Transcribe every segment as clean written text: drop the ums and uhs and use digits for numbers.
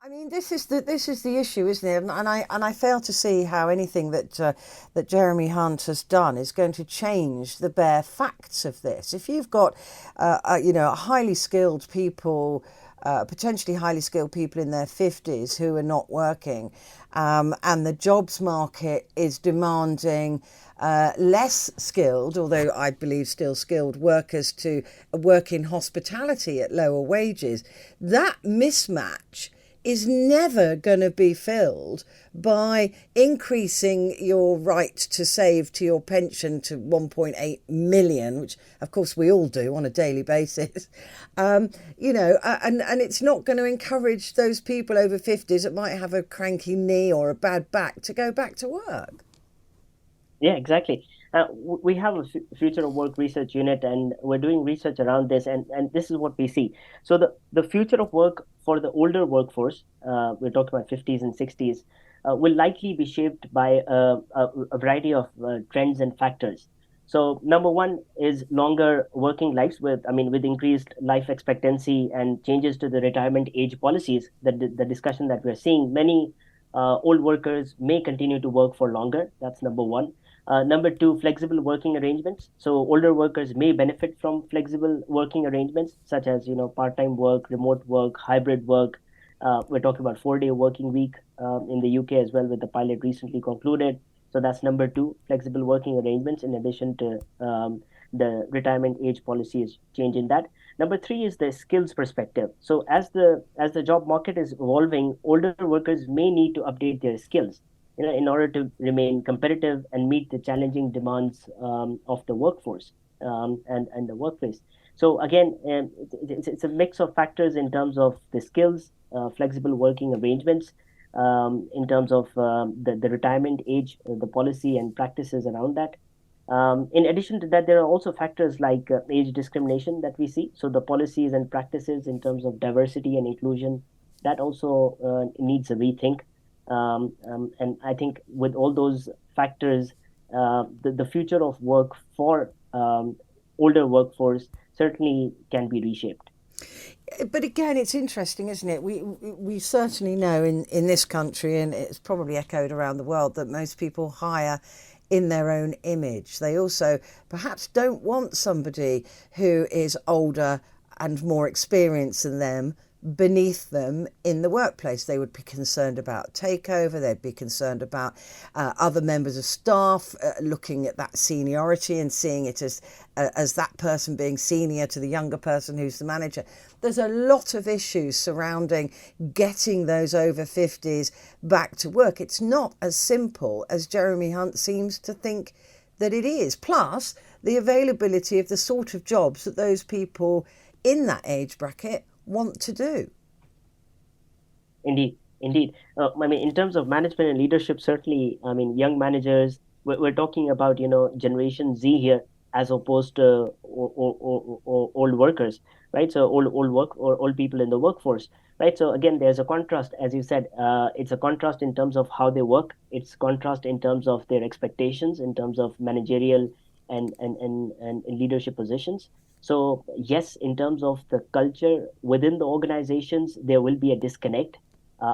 I mean, this is the issue, isn't it? And I fail to see how anything that Jeremy Hunt has done is going to change the bare facts of this. If you've got, highly skilled people, potentially highly skilled people in their fifties who are not working, and the jobs market is demanding less skilled, although I believe still skilled workers to work in hospitality at lower wages, that mismatch is never going to be filled by increasing your right to save to your pension to 1.8 million, which of course we all do on a daily basis. And it's not going to encourage those people over 50s that might have a cranky knee or a bad back to go back to work. Yeah, exactly. We have a future of work research unit, and we're doing research around this, and this is what we see. So the future of work for the older workforce, we're talking about 50s and 60s, will likely be shaped by a variety of trends and factors. So number one is longer working lives with increased life expectancy and changes to the retirement age policies, the discussion that we're seeing, many old workers may continue to work for longer. That's number one. Number two, flexible working arrangements. So older workers may benefit from flexible working arrangements, such as part-time work, remote work, hybrid work. We're talking about 4-day working week in the UK as well, with the pilot recently concluded. So that's number two, flexible working arrangements, in addition to the retirement age policy is changing that. Number three is the skills perspective. So as the job market is evolving, older workers may need to update their skills, in order to remain competitive and meet the challenging demands of the workforce, and the workplace. So again, it's a mix of factors in terms of the skills, flexible working arrangements, in terms of the retirement age, the policy and practices around that. In addition to that, there are also factors like age discrimination that we see. So the policies and practices in terms of diversity and inclusion, that also needs a rethink. And I think with all those factors, the future of work for older workforce certainly can be reshaped. But again, it's interesting, isn't it? We certainly know in this country, and it's probably echoed around the world, that most people hire in their own image. They also perhaps don't want somebody who is older and more experienced than them beneath them in the workplace. They would be concerned about takeover. They'd be concerned about other members of staff looking at that seniority and seeing it as that person being senior to the younger person who's the manager. There's a lot of issues surrounding getting those over 50s back to work. It's not as simple as Jeremy Hunt seems to think that it is. Plus, the availability of the sort of jobs that those people in that age bracket want to do. Indeed, indeed. In terms of management and leadership, certainly, young managers, we're talking about, Generation Z here, as opposed to old workers, right? So old work or old people in the workforce, right? So again, there's a contrast, as you said. It's a contrast in terms of how they work. It's contrast in terms of their expectations, in terms of managerial and leadership positions. So yes, in terms of the culture within the organizations, there will be a disconnect.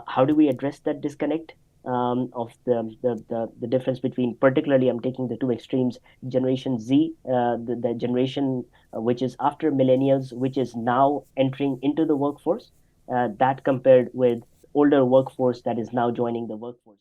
How do we address that disconnect, of the difference between, particularly, I'm taking the two extremes, Generation Z, the generation which is after millennials, which is now entering into the workforce, that compared with older workforce that is now joining the workforce.